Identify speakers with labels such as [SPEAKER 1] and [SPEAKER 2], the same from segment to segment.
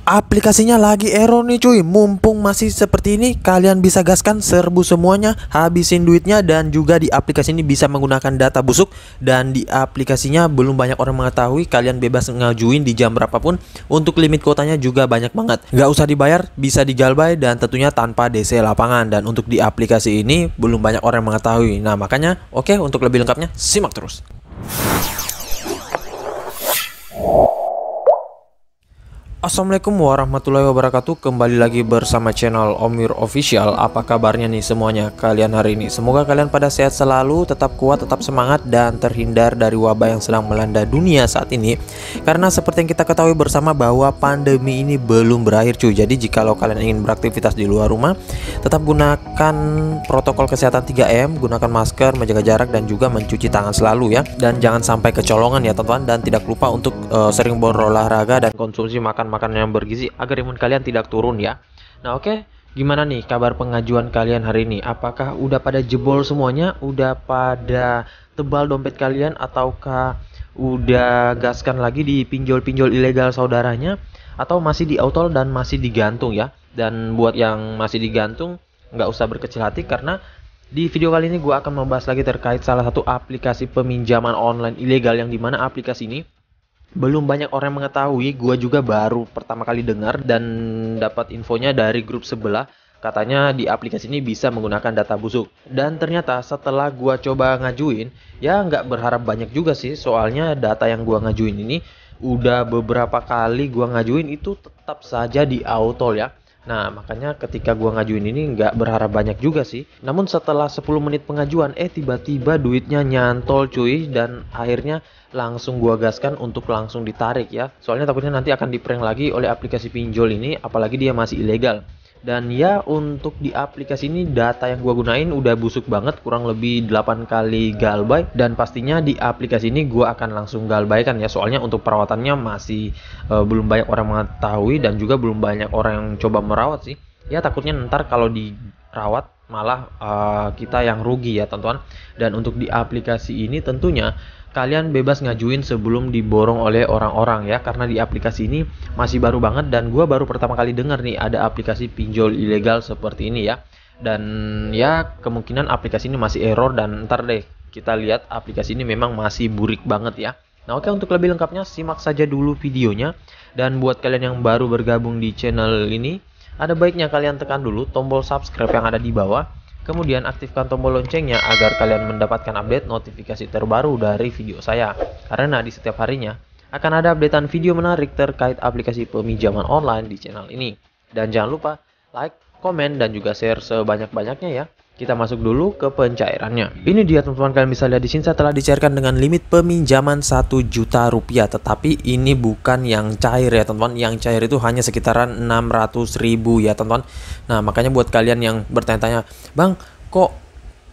[SPEAKER 1] Aplikasinya lagi error nih cuy. Mumpung masih seperti ini, kalian bisa gaskan, serbu semuanya, habisin duitnya. Dan juga di aplikasi ini bisa menggunakan data busuk. Dan di aplikasinya belum banyak orang mengetahui. Kalian bebas ngajuin di jam berapapun. Untuk limit kuotanya juga banyak banget, nggak usah dibayar, bisa digalbay. Dan tentunya tanpa DC lapangan. Dan untuk di aplikasi ini belum banyak orang mengetahui. Nah makanya oke, untuk lebih lengkapnya simak terus. Assalamualaikum warahmatullahi wabarakatuh. Kembali lagi bersama channel Omir Official. Apa kabarnya nih semuanya kalian hari ini? Semoga kalian pada sehat selalu, tetap kuat, tetap semangat, dan terhindar dari wabah yang sedang melanda dunia saat ini. Karena seperti yang kita ketahui bersama bahwa pandemi ini belum berakhir cuy. Jadi jikalau kalian ingin beraktivitas di luar rumah, tetap gunakan protokol kesehatan 3M, gunakan masker, menjaga jarak, dan juga mencuci tangan selalu ya. Dan jangan sampai kecolongan ya teman-teman. Dan tidak lupa untuk sering berolahraga dan konsumsi makanan yang bergizi agar imun kalian tidak turun ya. Nah oke, gimana nih kabar pengajuan kalian hari ini? Apakah udah pada jebol semuanya? Udah pada tebal dompet kalian? Ataukah udah gaskan lagi di pinjol-pinjol ilegal saudaranya? Atau masih diautol dan masih digantung ya? Dan buat yang masih digantung, nggak usah berkecil hati karena di video kali ini gue akan membahas lagi terkait salah satu aplikasi peminjaman online ilegal yang dimana aplikasi ini belum banyak orang mengetahui. Gua juga baru pertama kali dengar dan dapat infonya dari grup sebelah. Katanya di aplikasi ini bisa menggunakan data busuk. Dan ternyata setelah gua coba ngajuin, ya nggak berharap banyak juga sih. Soalnya data yang gua ngajuin ini udah beberapa kali gua ngajuin itu tetap saja di auto ya. Nah makanya ketika gua ngajuin ini nggak berharap banyak juga sih. Namun setelah 10 menit pengajuan tiba-tiba duitnya nyantol cuy. Dan akhirnya langsung gua gaskan untuk langsung ditarik ya. Soalnya takutnya nanti akan di-prank lagi oleh aplikasi pinjol ini, apalagi dia masih ilegal. Dan ya untuk di aplikasi ini data yang gua gunain udah busuk banget, kurang lebih 8 kali galbay. Dan pastinya di aplikasi ini gua akan langsung galbaykan ya. Soalnya untuk perawatannya masih belum banyak orang mengetahui dan juga belum banyak orang yang coba merawat sih. Ya takutnya ntar kalau dirawat malah kita yang rugi ya teman-teman. Dan untuk di aplikasi ini tentunya kalian bebas ngajuin sebelum diborong oleh orang-orang ya. Karena di aplikasi ini masih baru banget dan gue baru pertama kali dengar nih ada aplikasi pinjol ilegal seperti ini ya. Dan ya kemungkinan aplikasi ini masih error dan ntar deh kita lihat aplikasi ini memang masih burik banget ya. Nah oke, untuk lebih lengkapnya simak saja dulu videonya. Dan buat kalian yang baru bergabung di channel ini, ada baiknya kalian tekan dulu tombol subscribe yang ada di bawah. Kemudian aktifkan tombol loncengnya agar kalian mendapatkan update notifikasi terbaru dari video saya. Karena di setiap harinya akan ada updatean video menarik terkait aplikasi peminjaman online di channel ini. Dan jangan lupa like, komen, dan juga share sebanyak-banyaknya ya. Kita masuk dulu ke pencairannya. Ini dia teman-teman, kalian bisa lihat di sini saya telah dicairkan dengan limit peminjaman 1 juta rupiah. Tetapi ini bukan yang cair ya teman-teman. Yang cair itu hanya sekitaran 600.000 ya teman-teman. Nah makanya buat kalian yang bertanya-tanya, Bang kok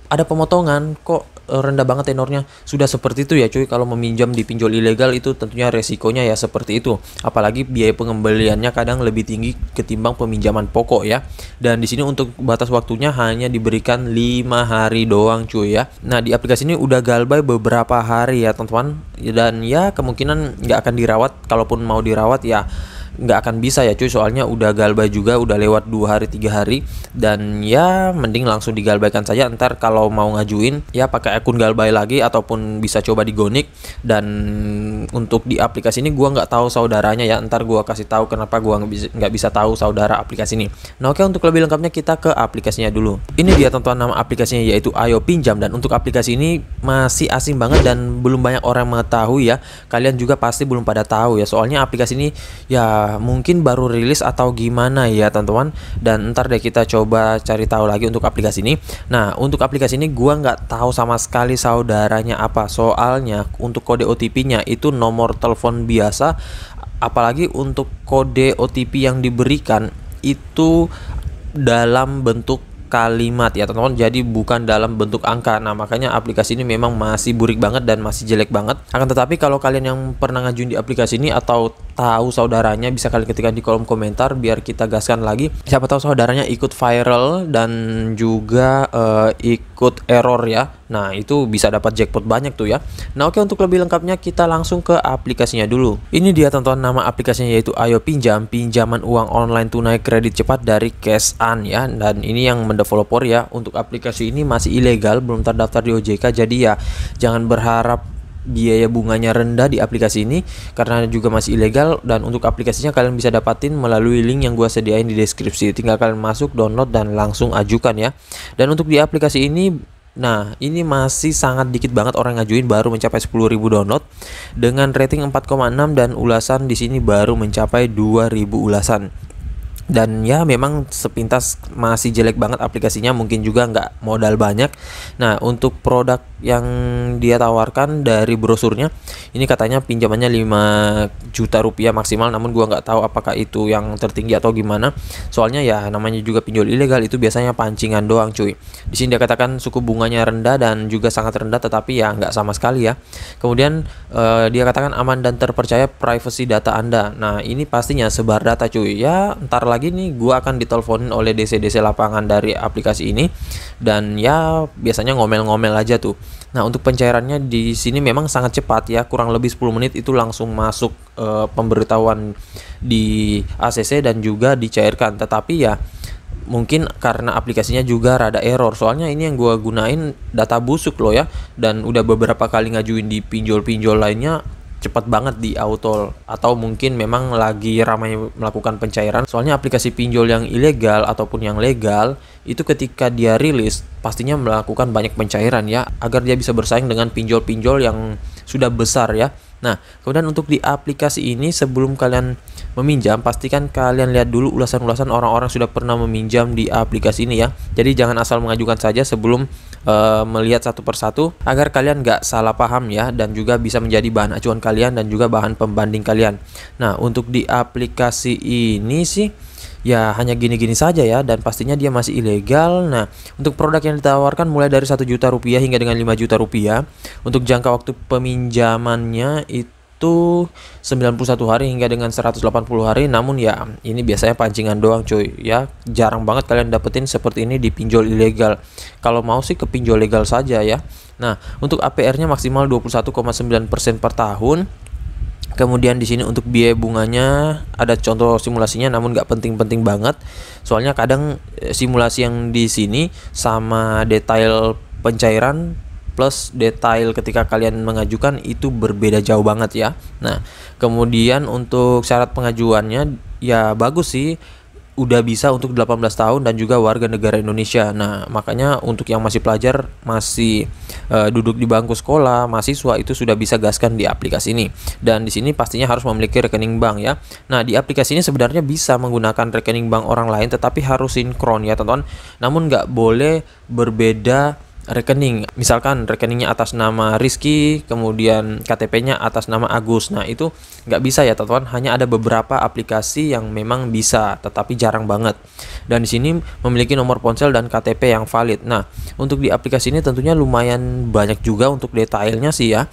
[SPEAKER 1] ada pemotongan, kok rendah banget tenornya? Sudah seperti itu ya cuy. Kalau meminjam di pinjol ilegal itu tentunya resikonya ya seperti itu. Apalagi biaya pengembaliannya kadang lebih tinggi ketimbang peminjaman pokok ya. Dan di sini untuk batas waktunya hanya diberikan 5 hari doang cuy ya. Nah di aplikasi ini udah galbay beberapa hari ya teman-teman. Dan ya kemungkinan nggak akan dirawat. Kalaupun mau dirawat ya nggak akan bisa ya cuy, soalnya udah galbay juga, udah lewat 2 hari 3 hari. Dan ya mending langsung digalbaykan saja. Ntar kalau mau ngajuin ya pakai akun galbay lagi ataupun bisa coba di Gonik. Dan untuk di aplikasi ini gua nggak tahu saudaranya ya, ntar gua kasih tahu kenapa gua nggak bisa tahu saudara aplikasi ini. Nah oke, untuk lebih lengkapnya kita ke aplikasinya dulu. Ini dia teman-teman nama aplikasinya, yaitu Ayo Pinjam. Dan untuk aplikasi ini masih asing banget dan belum banyak orang mengetahui ya. Kalian juga pasti belum pada tahu ya, soalnya aplikasi ini ya mungkin baru rilis atau gimana ya teman-teman. Dan ntar deh kita coba cari tahu lagi untuk aplikasi ini. Nah untuk aplikasi ini gua nggak tahu sama sekali saudaranya apa. Soalnya untuk kode OTP-nya itu nomor telepon biasa. Apalagi untuk kode OTP yang diberikan itu dalam bentuk kalimat ya teman-teman, jadi bukan dalam bentuk angka. Nah makanya aplikasi ini memang masih burik banget dan masih jelek banget. Akan tetapi kalau kalian yang pernah ngajuin di aplikasi ini atau tahu saudaranya, bisa kalian ketikkan di kolom komentar biar kita gaskan lagi. Siapa tahu saudaranya ikut viral dan juga ikut code error ya. Nah, itu bisa dapat jackpot banyak tuh ya. Nah, oke, untuk lebih lengkapnya kita langsung ke aplikasinya dulu. Ini dia teman-teman, nama aplikasinya yaitu Ayo Pinjam, pinjaman uang online tunai kredit cepat dari Cash-an ya. Dan ini yang mendeveloper ya. Untuk aplikasi ini masih ilegal, belum terdaftar di OJK. Jadi ya jangan berharap biaya bunganya rendah di aplikasi ini karena juga masih ilegal. Dan untuk aplikasinya kalian bisa dapatin melalui link yang gua sediain di deskripsi. Tinggal kalian masuk, download, dan langsung ajukan ya. Dan untuk di aplikasi ini, nah ini masih sangat dikit banget orang ngajuin, baru mencapai 10.000 download dengan rating 4,6 dan ulasan di sini baru mencapai 2.000 ulasan. Dan ya memang sepintas masih jelek banget aplikasinya, mungkin juga nggak modal banyak. Nah, untuk produk yang dia tawarkan dari brosurnya ini katanya pinjamannya 5 juta rupiah maksimal, namun gua nggak tahu apakah itu yang tertinggi atau gimana. Soalnya ya namanya juga pinjol ilegal, itu biasanya pancingan doang cuy. Di sini dia katakan suku bunganya rendah dan juga sangat rendah, tetapi ya nggak sama sekali ya. Kemudian dia katakan aman dan terpercaya privacy data Anda. Nah, ini pastinya sebar data cuy. Ya ntar lagi nih gua akan diteleponin oleh DC-DC lapangan dari aplikasi ini, dan ya biasanya ngomel-ngomel aja tuh. Nah, untuk pencairannya di sini memang sangat cepat ya, kurang lebih 10 menit itu langsung masuk pemberitahuan di ACC dan juga dicairkan. Tetapi ya mungkin karena aplikasinya juga rada error, soalnya ini yang gua gunain data busuk loh ya, dan udah beberapa kali ngajuin di pinjol-pinjol lainnya cepat banget di auto, atau mungkin memang lagi ramai melakukan pencairan. Soalnya aplikasi pinjol yang ilegal ataupun yang legal itu ketika dia rilis pastinya melakukan banyak pencairan ya, agar dia bisa bersaing dengan pinjol-pinjol yang sudah besar ya. Nah, kemudian untuk di aplikasi ini sebelum kalian meminjam, pastikan kalian lihat dulu ulasan-ulasan orang-orang sudah pernah meminjam di aplikasi ini ya. Jadi jangan asal mengajukan saja sebelum melihat satu persatu, agar kalian nggak salah paham ya, dan juga bisa menjadi bahan acuan kalian dan juga bahan pembanding kalian. Nah, untuk di aplikasi ini sih ya hanya gini-gini saja ya, dan pastinya dia masih ilegal. Nah, untuk produk yang ditawarkan mulai dari 1 juta rupiah hingga dengan 5 juta rupiah. Untuk jangka waktu peminjamannya itu 91 hari hingga dengan 180 hari. Namun ya ini biasanya pancingan doang cuy ya, jarang banget kalian dapetin seperti ini di pinjol ilegal. Kalau mau sih ke pinjol legal saja ya. Nah, untuk APR-nya maksimal 21,9% per tahun. Kemudian di sini untuk biaya bunganya ada contoh simulasinya, namun nggak penting-penting banget. Soalnya kadang simulasi yang di sini sama detail pencairan plus detail ketika kalian mengajukan itu berbeda jauh banget ya. Nah, kemudian untuk syarat pengajuannya ya bagus sih, udah bisa untuk 18 tahun dan juga warga negara Indonesia. Nah, makanya untuk yang masih pelajar, masih duduk di bangku sekolah, mahasiswa, itu sudah bisa gaskan di aplikasi ini. Dan di sini pastinya harus memiliki rekening bank ya. Nah, di aplikasi ini sebenarnya bisa menggunakan rekening bank orang lain, tetapi harus sinkron ya teman-teman. Namun nggak boleh berbeda rekening. Misalkan rekeningnya atas nama Rizky, kemudian KTP-nya atas nama Agus. Nah, itu nggak bisa ya teman-teman. Hanya ada beberapa aplikasi yang memang bisa, tetapi jarang banget. Dan di sini memiliki nomor ponsel dan KTP yang valid. Nah, untuk di aplikasi ini tentunya lumayan banyak juga untuk detailnya sih ya.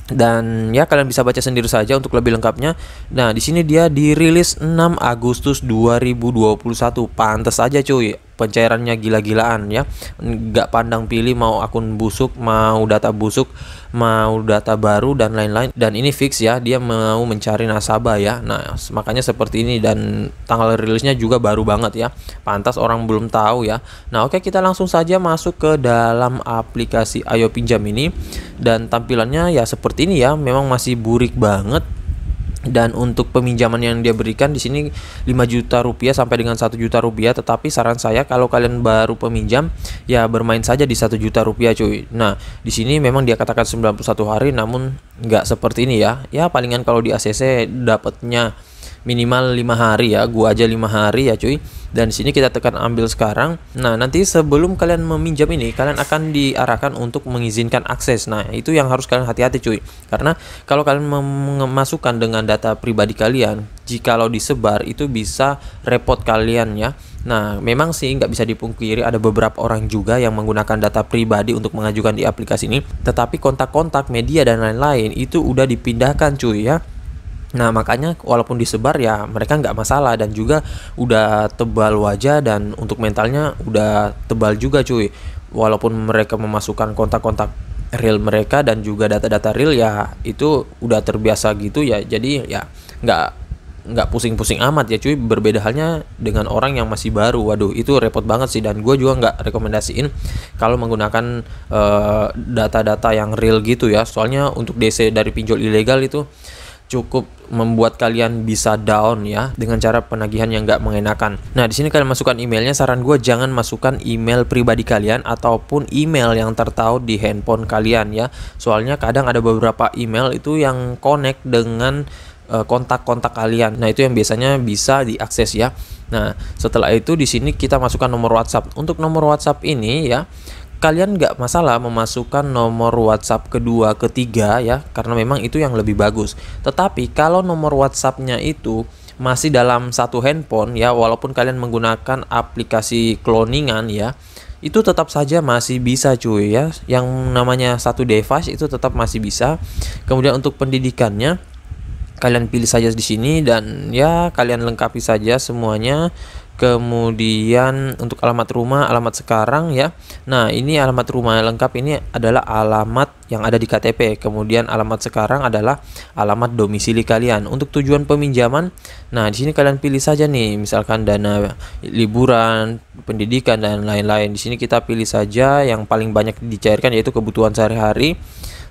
[SPEAKER 1] Dan ya kalian bisa baca sendiri saja untuk lebih lengkapnya. Nah, di sini dia dirilis 6 Agustus 2021. Pantes aja cuy, pencairannya gila-gilaan ya. Nggak pandang pilih mau akun busuk, mau data busuk, mau data baru dan lain-lain. Dan ini fix ya, dia mau mencari nasabah ya. Nah, makanya seperti ini, dan tanggal rilisnya juga baru banget ya. Pantas orang belum tahu ya. Nah, oke, kita langsung saja masuk ke dalam aplikasi Ayo Pinjam ini. Dan tampilannya ya seperti ini ya, memang masih burik banget. Dan untuk peminjaman yang dia berikan di sini 5 juta rupiah sampai dengan 1 juta rupiah. Tetapi saran saya kalau kalian baru peminjam ya bermain saja di 1 juta rupiah cuy. Nah, di sini memang dia katakan 91 hari, namun nggak seperti ini ya. Ya palingan kalau di ACC dapatnya minimal 5 hari ya. Gua aja 5 hari ya cuy. Dan di sini kita tekan ambil sekarang. Nah, nanti sebelum kalian meminjam ini, kalian akan diarahkan untuk mengizinkan akses. Nah, itu yang harus kalian hati-hati cuy. Karena kalau kalian memasukkan dengan data pribadi kalian, jikalau disebar itu bisa repot kalian ya. Nah, memang sih nggak bisa dipungkiri ada beberapa orang juga yang menggunakan data pribadi untuk mengajukan di aplikasi ini. Tetapi kontak-kontak, media, dan lain-lain itu udah dipindahkan cuy ya. Nah, makanya walaupun disebar ya mereka nggak masalah, dan juga udah tebal wajah, dan untuk mentalnya udah tebal juga cuy. walaupun mereka memasukkan kontak-kontak real mereka dan juga data-data real, ya itu udah terbiasa gitu ya, jadi ya nggak pusing-pusing amat ya cuy. Berbeda halnya dengan orang yang masih baru, waduh itu repot banget sih, dan gue juga nggak rekomendasiin kalau menggunakan data-data yang real gitu ya. Soalnya untuk DC dari pinjol ilegal itu cukup membuat kalian bisa down ya dengan cara penagihan yang nggak mengenakan. Nah, di sini kalian masukkan emailnya. Saran gue jangan masukkan email pribadi kalian ataupun email yang tertaut di handphone kalian ya. Soalnya kadang ada beberapa email itu yang connect dengan kontak-kontak kalian. Nah, itu yang biasanya bisa diakses ya. Nah, setelah itu di sini kita masukkan nomor WhatsApp. Untuk nomor WhatsApp ini ya, kalian nggak masalah memasukkan nomor WhatsApp kedua, ketiga ya, karena memang itu yang lebih bagus. Tetapi kalau nomor WhatsApp-nya itu masih dalam satu handphone ya, walaupun kalian menggunakan aplikasi cloningan ya, itu tetap saja masih bisa cuy ya. Yang namanya satu device itu tetap masih bisa. Kemudian untuk pendidikannya, kalian pilih saja di sini dan ya kalian lengkapi saja semuanya. Kemudian untuk alamat rumah, alamat sekarang ya. Nah, ini alamat rumah lengkap ini adalah alamat yang ada di KTP. Kemudian alamat sekarang adalah alamat domisili kalian. Untuk tujuan peminjaman, nah di sini kalian pilih saja nih, misalkan dana liburan, pendidikan dan lain-lain. Di sini kita pilih saja yang paling banyak dicairkan yaitu kebutuhan sehari-hari.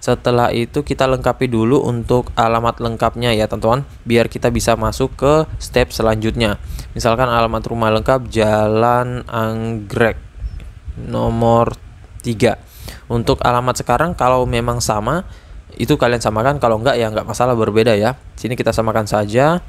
[SPEAKER 1] Setelah itu kita lengkapi dulu untuk alamat lengkapnya ya teman-teman, biar kita bisa masuk ke step selanjutnya. Misalkan alamat rumah lengkap Jalan Anggrek nomor 3. Untuk alamat sekarang kalau memang sama itu kalian samakan, kalau enggak ya enggak masalah, berbeda ya. Sini kita samakan saja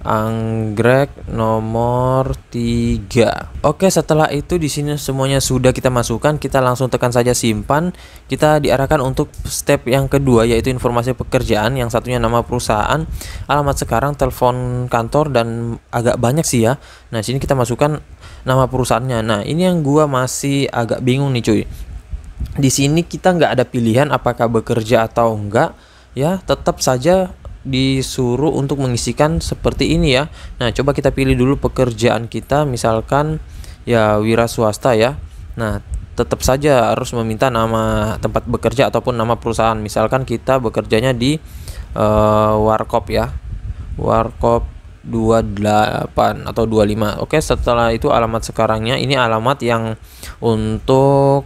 [SPEAKER 1] Anggrek nomor 3. Oke, setelah itu di sini semuanya sudah kita masukkan, kita langsung tekan saja simpan. Kita diarahkan untuk step yang kedua yaitu informasi pekerjaan, yang satunya nama perusahaan, alamat sekarang, telepon kantor, dan agak banyak sih ya. Nah, sini kita masukkan nama perusahaannya. Nah, ini yang gua masih agak bingung nih cuy. Di sini kita nggak ada pilihan apakah bekerja atau enggak ya, tetap saja disuruh untuk mengisikan seperti ini ya. Nah, coba kita pilih dulu pekerjaan kita, misalkan ya wira swasta ya. Nah, tetap saja harus meminta nama tempat bekerja ataupun nama perusahaan. Misalkan kita bekerjanya di Warkop ya, Warkop 28 atau 25. Oke, setelah itu alamat sekarangnya, ini alamat yang untuk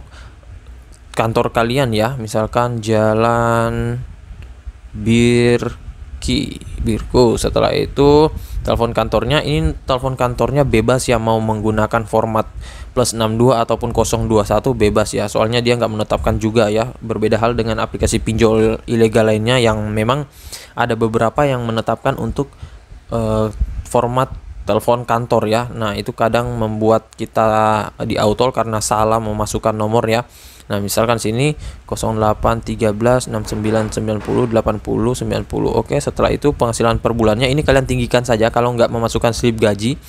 [SPEAKER 1] kantor kalian ya, misalkan Jalan Birku. Setelah itu telepon kantornya, ini telepon kantornya bebas ya, mau menggunakan format +62 ataupun 021 bebas ya, soalnya dia nggak menetapkan juga ya. Berbeda hal dengan aplikasi pinjol ilegal lainnya yang memang ada beberapa yang menetapkan untuk format telepon kantor ya. Nah, itu kadang membuat kita di auto karena salah memasukkan nomor ya. Nah, misalkan sini 081369908090. Oke, setelah itu penghasilan per bulannya ini kalian tinggikan saja kalau nggak memasukkan slip gaji.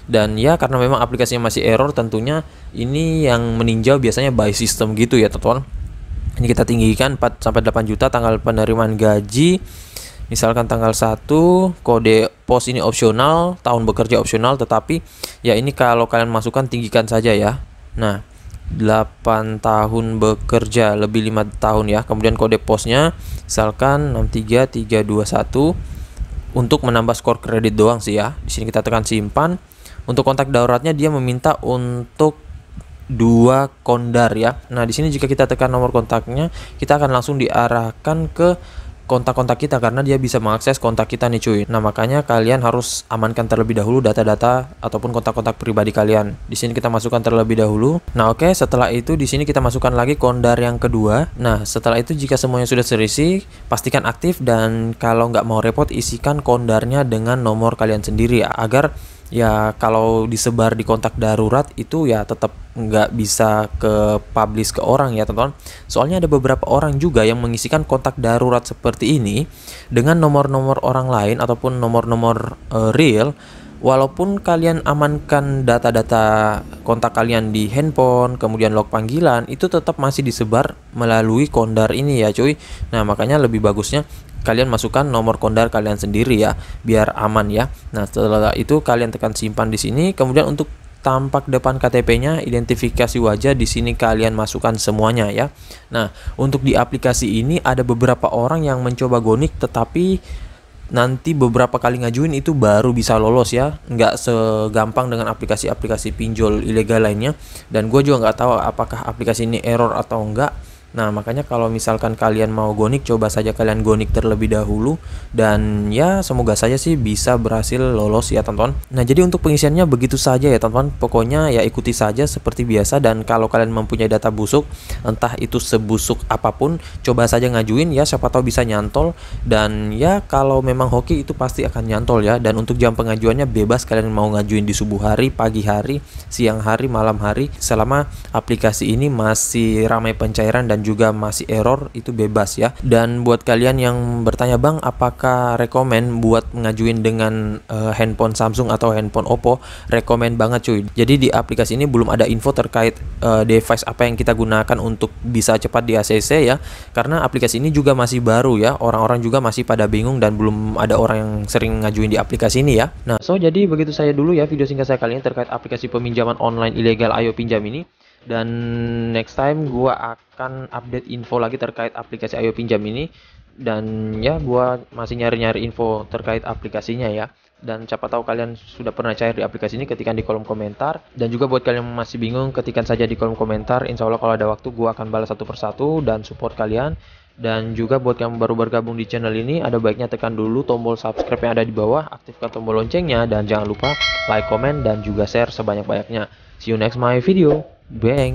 [SPEAKER 1] Dan ya karena memang aplikasinya masih error, tentunya ini yang meninjau biasanya by system gitu ya teman-teman. Ini kita tinggikan 4 sampai 8 juta. Tanggal penerimaan gaji misalkan tanggal 1, kode pos ini opsional, tahun bekerja opsional, tetapi ya ini kalau kalian masukkan tinggikan saja ya. Nah, 8 tahun bekerja lebih 5 tahun ya. Kemudian kode posnya misalkan 63321 untuk menambah skor kredit doang sih ya. Di sini kita tekan simpan. Untuk kontak daruratnya dia meminta untuk 2 kondar ya. Nah, di sini jika kita tekan nomor kontaknya, kita akan langsung diarahkan ke kontak-kontak kita karena dia bisa mengakses kontak kita nih cuy. Nah, makanya kalian harus amankan terlebih dahulu data-data ataupun kontak-kontak pribadi kalian. Di sini kita masukkan terlebih dahulu. Nah, oke, setelah itu di sini kita masukkan lagi kondar yang kedua. Nah, setelah itu jika semuanya sudah terisi, pastikan aktif, dan kalau nggak mau repot isikan kondarnya dengan nomor kalian sendiri ya, agar ya kalau disebar di kontak darurat itu ya tetap nggak bisa ke publish ke orang ya teman-teman. Soalnya ada beberapa orang juga yang mengisikan kontak darurat seperti ini dengan nomor-nomor orang lain ataupun nomor-nomor real. Walaupun kalian amankan data-data kontak kalian di handphone, kemudian log panggilan, itu tetap masih disebar melalui kondar ini ya cuy. Nah, makanya lebih bagusnya kalian masukkan nomor kondar kalian sendiri ya, biar aman ya. Nah, setelah itu kalian tekan simpan di sini. Kemudian untuk tampak depan KTP-nya, identifikasi wajah, di sini kalian masukkan semuanya ya. Nah, untuk di aplikasi ini ada beberapa orang yang mencoba GoNick tetapi nanti beberapa kali ngajuin itu baru bisa lolos ya, nggak segampang dengan aplikasi-aplikasi pinjol ilegal lainnya. Dan gue juga nggak tahu apakah aplikasi ini error atau enggak. Nah, makanya kalau misalkan kalian mau GoNick, coba saja kalian GoNick terlebih dahulu. Dan ya, semoga saja sih bisa berhasil lolos ya teman-teman. Nah, jadi untuk pengisiannya begitu saja ya teman-teman. Pokoknya ya ikuti saja seperti biasa. Dan kalau kalian mempunyai data busuk, entah itu sebusuk apapun, coba saja ngajuin ya, siapa tahu bisa nyantol. Dan ya, kalau memang hoki itu pasti akan nyantol ya. Dan untuk jam pengajuannya bebas, kalian mau ngajuin di subuh hari, pagi hari, siang hari, malam hari. Selama aplikasi ini masih ramai pencairan dan juga masih error, itu bebas ya. Dan buat kalian yang bertanya, bang apakah rekomen buat ngajuin dengan handphone Samsung atau handphone Oppo, rekomen banget cuy. Jadi di aplikasi ini belum ada info terkait device apa yang kita gunakan untuk bisa cepat di ACC ya, karena aplikasi ini juga masih baru ya, orang-orang juga masih pada bingung dan belum ada orang yang sering ngajuin di aplikasi ini ya. Nah, jadi begitu saya dulu ya video singkat saya kali ini terkait aplikasi peminjaman online ilegal Ayo Pinjam ini. Dan next time gua akan update info lagi terkait aplikasi Ayo Pinjam ini. Dan ya, gua masih nyari-nyari info terkait aplikasinya ya. Dan siapa tahu kalian sudah pernah cair di aplikasi ini, ketikkan di kolom komentar. Dan juga buat kalian yang masih bingung, ketikkan saja di kolom komentar. Insya Allah kalau ada waktu gua akan balas satu persatu dan support kalian. Dan juga buat yang baru bergabung di channel ini, ada baiknya tekan dulu tombol subscribe yang ada di bawah, aktifkan tombol loncengnya, dan jangan lupa like, komen, dan juga share sebanyak-banyaknya. See you next my video. Bang.